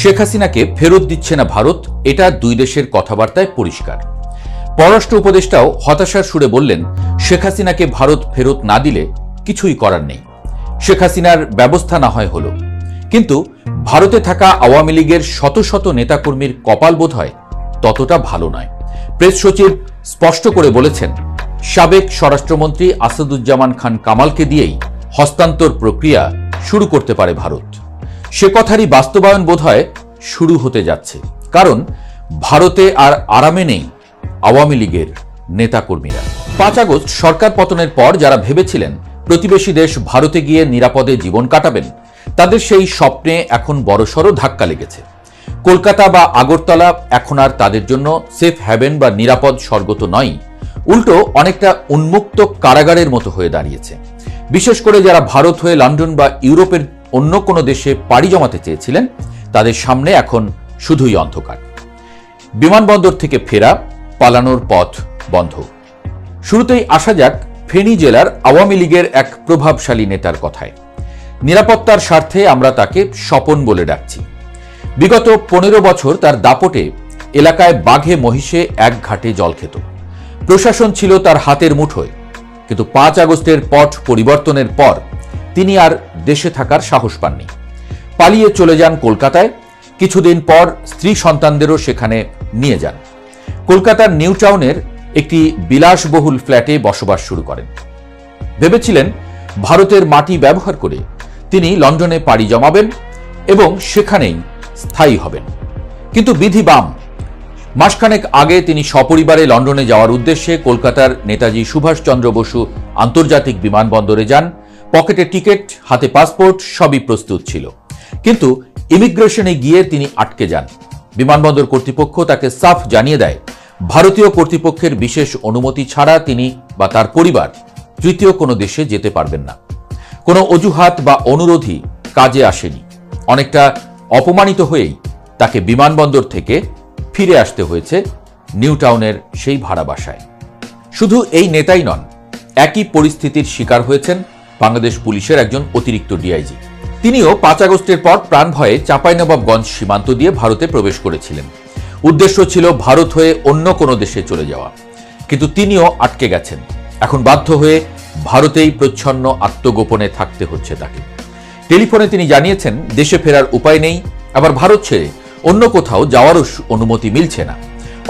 শেখ হাসিনাকে ফেরত দিচ্ছে না ভারত, এটা দুই দেশের কথাবার্তায় পরিষ্কার। পররাষ্ট্র উপদেষ্টাও হতাশার সুরে বললেন, শেখ হাসিনাকে ভারত ফেরত না দিলে কিছুই করার নেই, শেখ হাসিনার ব্যবস্থা না হয় হলো, কিন্তু ভারতে থাকা আওয়ামী লীগের শত শত নেতাকর্মীর কপাল বোধ হয় ততটা ভালো নয়। প্রেস সচিব স্পষ্ট করে বলেছেন, সাবেক স্বরাষ্ট্রমন্ত্রী আসাদুজ্জামান খান কামালকে দিয়েই হস্তান্তর প্রক্রিয়া শুরু করতে পারে ভারত। সে কথারই বাস্তবায়ন বোধহয় শুরু হতে যাচ্ছে, কারণ ভারতে আর আরামে নেই আওয়ামী লীগের নেতাকর্মীরা। 5 আগস্ট সরকার পতনের পর যারা ভেবেছিলেন প্রতিবেশী দেশ ভারতে গিয়ে নিরাপদে জীবন কাটাবেন, তাদের সেই স্বপ্নে এখন বড়সড় ধাক্কা লেগেছে। কলকাতা বা আগরতলা এখন আর তাদের জন্য সেফ হ্যাভেন বা নিরাপদ স্বর্গ তো নয়, উল্টো অনেকটা উন্মুক্ত কারাগারের মতো হয়ে দাঁড়িয়েছে। বিশেষ করে যারা ভারত হয়ে লন্ডন বা ইউরোপের অন্য কোনো দেশে পাড়ি জমাতে চেয়েছিলেন, তাদের সামনে এখন শুধুই অন্ধকার। বিমানবন্দর থেকে ফেরা, পালানোর পথ বন্ধ। শুরুতেই আসা যাক ফেনী জেলার আওয়ামী লীগের এক প্রভাবশালী নেতার কথায়। নিরাপত্তার স্বার্থে আমরা তাকে স্বপন বলে ডাকছি। বিগত 15 বছর তার দাপটে এলাকায় বাঘে মহিষে এক ঘাটে জল খেত। প্রশাসন ছিল তার হাতের মুঠোয়, কিন্তু 5 আগস্টের পট পরিবর্তনের পর তিনি আর দেশে থাকার সাহস পাননি। পালিয়ে চলে যান কলকাতায়। কিছুদিন পর স্ত্রী সন্তানদেরও সেখানে নিয়ে যান। কলকাতার নিউ টাউনের একটি বিলাসবহুল ফ্ল্যাটে বসবাস শুরু করেন। ভেবেছিলেন ভারতের মাটি ব্যবহার করে তিনি লন্ডনে পাড়ি জমাবেন এবং সেখানেই স্থায়ী হবেন, কিন্তু বিধি বাম। মাসখানেক আগে তিনি সপরিবারে লন্ডনে যাওয়ার উদ্দেশ্যে কলকাতার নেতাজি সুভাষচন্দ্র বসু আন্তর্জাতিক বিমানবন্দরে যান। পকেটে টিকিট, হাতে পাসপোর্ট, সবই প্রস্তুত ছিল, কিন্তু ইমিগ্রেশনে গিয়ে তিনি আটকে যান। বিমানবন্দর কর্তৃপক্ষ তাকে সাফ জানিয়ে দেয়, ভারতীয় কর্তৃপক্ষের বিশেষ অনুমতি ছাড়া তিনি বা তার পরিবার তৃতীয় কোনো দেশে যেতে পারবেন না। কোনো অজুহাত বা অনুরোধই কাজে আসেনি। অনেকটা অপমানিত হয়েই তাকে বিমানবন্দর থেকে ফিরে আসতে হয়েছে নিউ টাউনের সেই ভাড়া বাসায়। শুধু এই নেতাই নন, একই পরিস্থিতির শিকার হয়েছেন বাংলাদেশ পুলিশের একজন অতিরিক্ত ডিআইজি। তিনিও 5 আগস্টের পর প্রাণ ভয়ে চাঁপাইনবাবগঞ্জ সীমান্ত দিয়ে ভারতে প্রবেশ করেছিলেন। উদ্দেশ্য ছিল ভারত হয়ে অন্য কোনো দেশে চলে যাওয়া, কিন্তু তিনিও আটকে গেছেন। এখন বাধ্য হয়ে ভারতেই প্রচ্ছন্ন আত্মগোপনে থাকতে হচ্ছে তাকে। টেলিফোনে তিনি জানিয়েছেন, দেশে ফেরার উপায় নেই, আবার ভারত ছেড়ে অন্য কোথাও যাওয়ারও অনুমতি মিলছে না।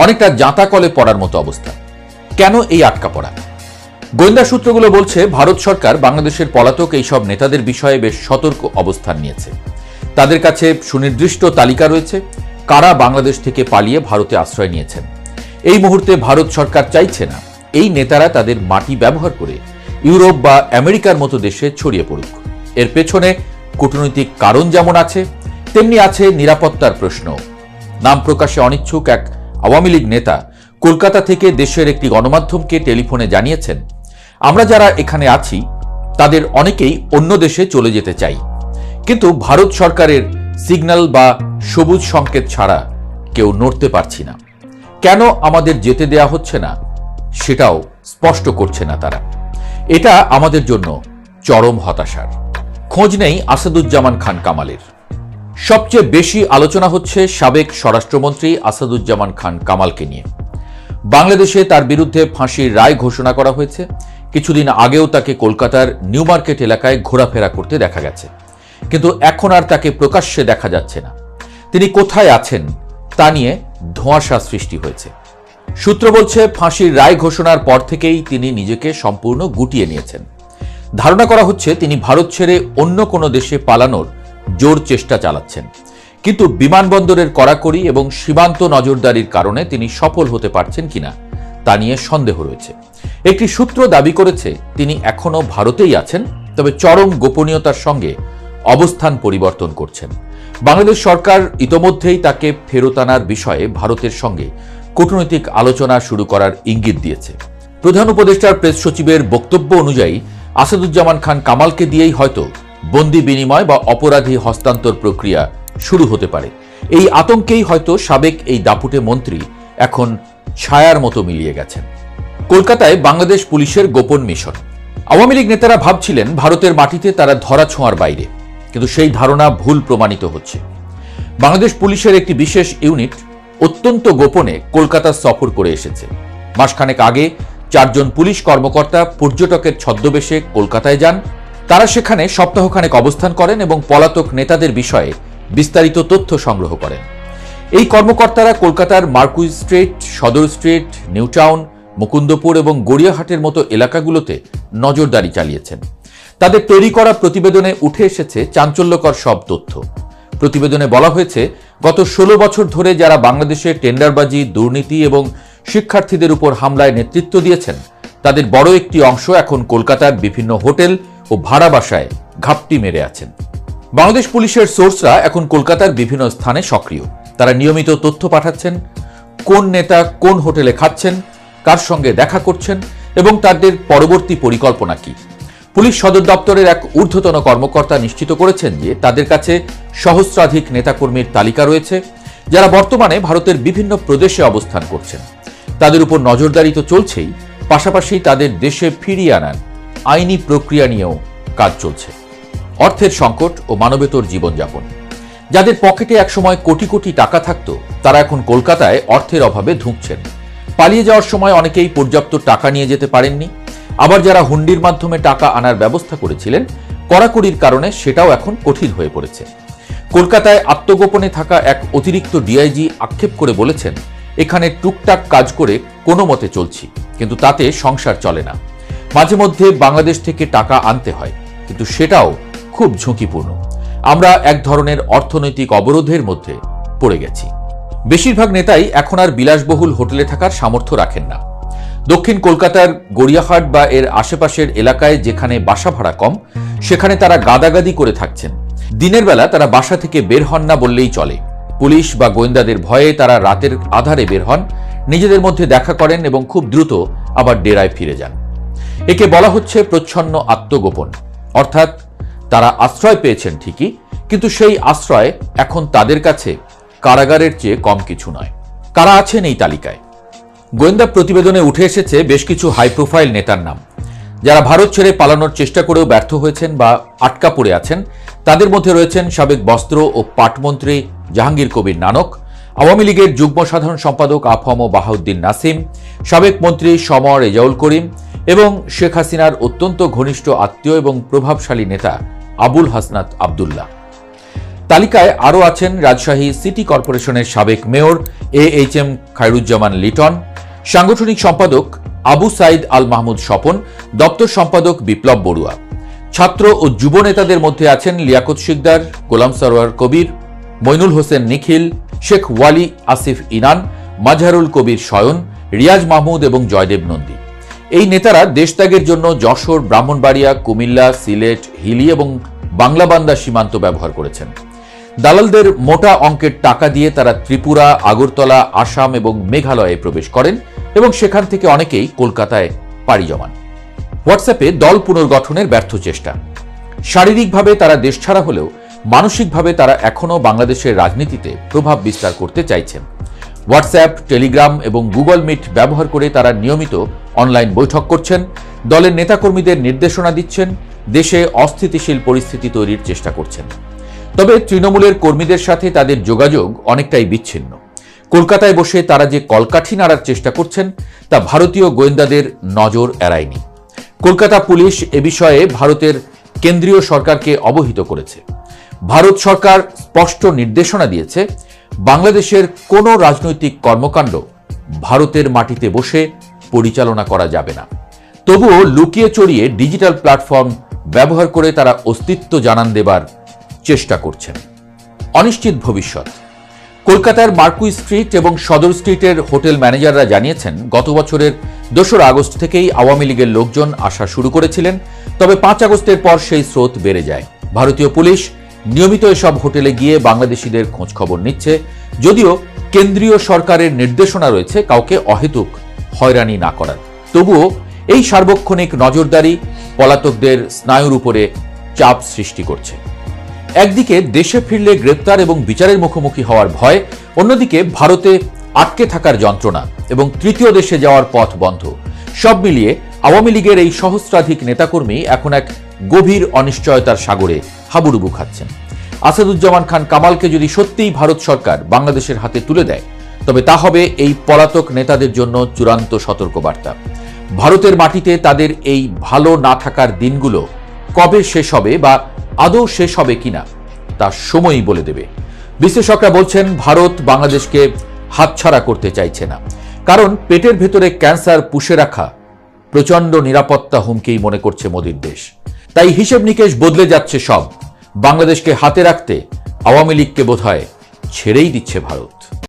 অনেকটা জাঁতা কলে পড়ার মতো অবস্থা। কেন এই আটকা পড়া? গোয়েন্দা সূত্রগুলো বলছে, ভারত সরকার বাংলাদেশের পলাতক এইসব নেতাদের বিষয়ে বেশ সতর্ক অবস্থান নিয়েছে। তাদের কাছে সুনির্দিষ্ট তালিকা রয়েছে কারা বাংলাদেশ থেকে পালিয়ে ভারতে আশ্রয় নিয়েছেন। এই মুহূর্তে ভারত সরকার চাইছে না এই নেতারা তাদের মাটি ব্যবহার করে ইউরোপ বা আমেরিকার মতো দেশে ছড়িয়ে পড়ুক। এর পেছনে কূটনৈতিক কারণ যেমন আছে, তেমনি আছে নিরাপত্তার প্রশ্ন। নাম প্রকাশে অনিচ্ছুক এক আওয়ামী লীগ নেতা কলকাতা থেকে দেশের একটি গণমাধ্যমকে টেলিফোনে জানিয়েছেন, আমরা যারা এখানে আছি তাদের অনেকেই অন্য দেশে চলে যেতে চাই, কিন্তু ভারত সরকারের সিগন্যাল বা সবুজ সংকেত ছাড়া কেউ নড়তে পারছি না। কেন আমাদের যেতে দেয়া হচ্ছে না সেটাও স্পষ্ট করছে না তারা। এটা আমাদের জন্য চরম হতাশার। খোঁজ নেই আসাদুজ্জামান খান কামালের। সবচেয়ে বেশি আলোচনা হচ্ছে সাবেক স্বরাষ্ট্রমন্ত্রী আসাদুজ্জামান খান কামালকে নিয়ে। বাংলাদেশে তার বিরুদ্ধে ফাঁসির রায় ঘোষণা করা হয়েছে। কিছুদিন আগেও তাকে কলকাতার নিউ মার্কেট এলাকায় ঘোরাফেরা করতে দেখা গেছে, কিন্তু এখন আর তাকে প্রকাশ্যে দেখা যাচ্ছে না। তিনি কোথায় আছেন তা নিয়ে ধোঁয়াশা সৃষ্টি হয়েছে। সূত্র বলছে, ফাঁসির রায় ঘোষণার পর থেকেই তিনি নিজেকে সম্পূর্ণ গুটিয়ে নিয়েছেন। ধারণা করা হচ্ছে তিনি ভারত ছেড়ে অন্য কোনো দেশে পালানোর জোর চেষ্টা চালাচ্ছেন, কিন্তু বিমানবন্দরের কড়াকড়ি এবং সীমান্ত নজরদারির কারণে তিনি সফল হতে পারছেন কিনা তা নিয়ে সন্দেহ রয়েছে। একটি সূত্র দাবি করেছে তিনি এখনো ভারতেই আছেন, তবে চরম গোপনীয়তার সঙ্গে অবস্থান পরিবর্তন করছেন। বাংলাদেশ সরকার ইতোমধ্যেই তাকে ফেরত আনার বিষয়ে ভারতের সঙ্গে কূটনৈতিক আলোচনা শুরু করার ইঙ্গিত দিয়েছে। প্রধান উপদেষ্টার প্রেস সচিবের বক্তব্য অনুযায়ী আসাদুজ্জামান খান কামালকে দিয়েই হয়তো বন্দি বিনিময় বা অপরাধী হস্তান্তর প্রক্রিয়া শুরু হতে পারে। এই আতঙ্কেই হয়তো সাবেক এই দাপুটে মন্ত্রী এখন ছায়ার মতো মিলিয়ে গেছেন। কলকাতায় বাংলাদেশ পুলিশের গোপন মিশন। আওয়ামী লীগ নেতারা ভাবছিলেন ভারতের মাটিতে তারা ধরা ছোঁয়ার বাইরে, কিন্তু সেই ধারণা ভুল প্রমাণিত হচ্ছে। বাংলাদেশ পুলিশের একটি বিশেষ ইউনিট অত্যন্ত গোপনে কলকাতা সফর করে এসেছে। মাসখানেক আগে 4 জন পুলিশ কর্মকর্তা পর্যটকের ছদ্মবেশে কলকাতায় যান। তারা সেখানে সপ্তাহখানেক অবস্থান করেন এবং পলাতক নেতাদের বিষয়ে বিস্তারিত তথ্য সংগ্রহ করেন। এই কর্মকর্তারা কলকাতার মার্কুইজ স্ট্রিট, সদর স্ট্রিট, নিউ টাউন, মুকুন্দপুর এবং গড়িয়াহাটের মতো এলাকাগুলোতে নজরদারি চালিয়েছেন। তাদের তৈরি করা প্রতিবেদনে উঠে এসেছে চাঞ্চল্যকর সব তথ্য। প্রতিবেদনে বলা হয়েছে, গত 16 বছর ধরে যারা বাংলাদেশে টেন্ডারবাজি, দুর্নীতি এবং শিক্ষার্থীদের উপর হামলায় নেতৃত্ব দিয়েছেন, তাদের বড় একটি অংশ এখন কলকাতার বিভিন্ন হোটেল ও ভাড়া বাসায় ঘাপটি মেরে আছেন। বাংলাদেশ পুলিশের সোর্সরা এখন কলকাতার বিভিন্ন স্থানে সক্রিয়। তারা নিয়মিত তথ্য পাঠাচ্ছেন, কোন নেতা কোন হোটেলে খাচ্ছেন, কার সঙ্গে দেখা করছেন এবং তাদের পরবর্তী পরিকল্পনা কি। পুলিশ সদর দপ্তরের এক ঊর্ধ্বতন কর্মকর্তা নিশ্চিত করেছেন যে তাদের কাছে সহস্রাধিক নেতাকর্মীর তালিকা রয়েছে, যারা বর্তমানে ভারতের বিভিন্ন প্রদেশে অবস্থান করছেন। তাদের উপর নজরদারি তো চলছেই, পাশাপাশি তাদের দেশে ফিরিয়ে আনার আইনি প্রক্রিয়া নিয়েও কাজ চলছে। অর্থের সংকট ও মানবেতর জীবনযাপন। যাদের পকেটে একসময় কোটি কোটি টাকা থাকত, তারা এখন কলকাতায় অর্থের অভাবে ধুঁকছেন। পালিয়ে যাওয়ার সময় অনেকেই পর্যাপ্ত টাকা নিয়ে যেতে পারেননি। আবার যারা হুন্ডির মাধ্যমে টাকা আনার ব্যবস্থা করেছিলেন, কড়াকড়ির কারণে সেটাও এখন কঠিন হয়ে পড়েছে। কলকাতায় আত্মগোপনে থাকা এক অতিরিক্ত ডিআইজি আক্ষেপ করে বলেছেন, এখানে টুকটাক কাজ করে কোনো মতে চলছি, কিন্তু তাতে সংসার চলে না। মাঝে মধ্যে বাংলাদেশ থেকে টাকা আনতে হয়, কিন্তু সেটাও খুব ঝুঁকিপূর্ণ। আমরা এক ধরনের অর্থনৈতিক অবরোধের মধ্যে পড়ে গেছি। বেশিরভাগ নেতাই এখন আর বিলাসবহুল হোটেলে থাকার সামর্থ্য রাখেন না। দক্ষিণ কলকাতার গড়িয়াহাট বা এর আশেপাশের এলাকায় যেখানে বাসা ভাড়া কম, সেখানে তারা গাদাগাদি করে থাকছেন। দিনের বেলা তারা বাসা থেকে বের হন না বললেই চলে। পুলিশ বা গোয়েন্দাদের ভয়ে তারা রাতের আধারে বের হন, নিজেদের মধ্যে দেখা করেন এবং খুব দ্রুত আবার ডেরায় ফিরে যান। একে বলা হচ্ছে প্রচ্ছন্ন আত্মগোপন। অর্থাৎ তারা আশ্রয় পেয়েছেন ঠিকই, কিন্তু সেই আশ্রয় এখন তাদের কাছে কারাগারের চেয়ে কম কিছু নয়। কারা আছেন এই তালিকায়? গোয়েন্দা প্রতিবেদনে উঠে এসেছে বেশ কিছু হাই প্রোফাইল নেতার নাম, যারা ভারত ছেড়ে পালানোর চেষ্টা করেও ব্যর্থ হয়েছেন বা আটকা পড়ে আছেন। তাদের মধ্যে রয়েছেন সাবেক বস্ত্র ও পাটমন্ত্রী জাহাঙ্গীর কবির নানক, আওয়ামী লীগের যুগ্ম সাধারণ সম্পাদক আফম বাহাউদ্দিন নাসিম, সাবেক মন্ত্রী সমর রেজাউল করিম এবং শেখ হাসিনার অত্যন্ত ঘনিষ্ঠ আত্মীয় এবং প্রভাবশালী নেতা আবুল হাসনাত আবদুল্লাহ। তালিকায় আরও আছেন রাজশাহী সিটি কর্পোরেশনের সাবেক মেয়র AHM খায়রুজ্জামান লিটন, সাংগঠনিক সম্পাদক আবু সাইদ আল মাহমুদ স্বপন, দপ্তর সম্পাদক বিপ্লব বড়ুয়া। ছাত্র ও যুব নেতাদের মধ্যে আছেন লিয়াকত শিকদার, গোলাম সরোয়ার কবির, মইনুল হোসেন নিখিল, শেখ ওয়ালি আসিফ ইনান, মাজহারুল কবির শয়ন, রিয়াজ মাহমুদ এবং জয়দেব নন্দী। এই নেতারা দেশত্যাগের জন্য যশোর, ব্রাহ্মণবাড়িয়া, কুমিল্লা, সিলেট, হিলি এবং বাংলাবান্দা সীমান্ত ব্যবহার করেছেন। দালালদের মোটা অঙ্কের টাকা দিয়ে তারা ত্রিপুরা, আগরতলা, আসাম এবং মেঘালয়ে প্রবেশ করেন এবং সেখান থেকে অনেকেই কলকাতায় পাড়ি জমান। হোয়াটসঅ্যাপে দল পুনর্গঠনের ব্যর্থ চেষ্টা। শারীরিকভাবে তারা দেশছাড়া হলেও মানসিকভাবে তারা এখনও বাংলাদেশের রাজনীতিতে প্রভাব বিস্তার করতে চাইছেন। হোয়াটসঅ্যাপ, টেলিগ্রাম এবং গুগল মিট ব্যবহার করে তারা নিয়মিত অনলাইন বৈঠক করছেন, দলের নেতাকর্মীদের নির্দেশনা দিচ্ছেন, দেশে অস্থিতিশীল পরিস্থিতি তৈরির চেষ্টা করছেন। তবে তৃণমূলের কর্মীদের সাথে তাদের যোগাযোগ অনেকটাই বিচ্ছিন্ন। কলকাতায় বসে তারা যে কলকাঠি নাড়ার চেষ্টা করছেন, তা ভারতীয় গোয়েন্দাদের নজর এড়ায়নি। কলকাতা পুলিশ এ বিষয়ে ভারতের কেন্দ্রীয় সরকারকে অবহিত করেছে। ভারত সরকার স্পষ্ট নির্দেশনা দিয়েছে, বাংলাদেশের কোনো রাজনৈতিক কর্মকাণ্ড ভারতের মাটিতে বসে পরিচালনা করা যাবে না। তবুও লুকিয়ে চড়িয়ে ডিজিটাল প্ল্যাটফর্ম ব্যবহার করে তারা অস্তিত্ব জানান দেবার চেষ্টা করছেন। অনিশ্চিত ভবিষ্যৎ। কলকাতার মার্কুইজ স্ট্রিট এবং সদর স্ট্রিটের হোটেল ম্যানেজাররা জানিয়েছেন, গত বছরের 2 আগস্ট থেকেই আওয়ামী লীগের লোকজন আসা শুরু করেছিলেন, তবে 5 আগস্টের পর সেই স্রোত বেড়ে যায়। ভারতীয় পুলিশ নিয়মিত এসব হোটেলে গিয়ে বাংলাদেশিদের খোঁজ খবর নিচ্ছে, যদিও কেন্দ্রীয় সরকারের নির্দেশনা রয়েছে কাউকে অহেতুক হয়রানি না করার। তবুও এই সার্বক্ষণিক নজরদারি পলাতকদের স্নায়ুর উপরে চাপ সৃষ্টি করছে। একদিকে দেশে ফিরলে গ্রেপ্তার এবং বিচারের মুখোমুখি হওয়ার ভয়, অন্যদিকে ভারতে আটকে থাকার যন্ত্রণা এবং তৃতীয় দেশে যাওয়ার পথ বন্ধ। সব মিলিয়ে আওয়ামী লীগের এই সহস্রাধিক নেতাকর্মী এখন এক গভীর অনিশ্চয়তার সাগরে হাবুডুবু খাচ্ছেন। আসাদুজ্জামান খান কামালকে যদি সত্যিই ভারত সরকার বাংলাদেশের হাতে তুলে দেয়, তবে তা হবে এই পলাতক নেতাদের জন্য চূড়ান্ত সতর্কবার্তা। ভারতের মাটিতে তাদের এই ভালো না থাকার দিনগুলো কবে শেষ হবে বা আদৌ শেষ হবে কিনা তা সময়ই বলে দেবে। বিশ্লেষকরা বলছেন, ভারত বাংলাদেশকে হাতছাড়া করতে চাইছে না, কারণ পেটের ভেতরে ক্যান্সার পুষে রাখা প্রচন্ড নিরাপত্তা হুমকি মনে করছে মোদির দেশ। তাই হিসেব নিকেশ বদলে যাচ্ছে সব। বাংলাদেশকে হাতে রাখতে আওয়ামী লীগকে বোধহয় ছেড়েই দিচ্ছে ভারত।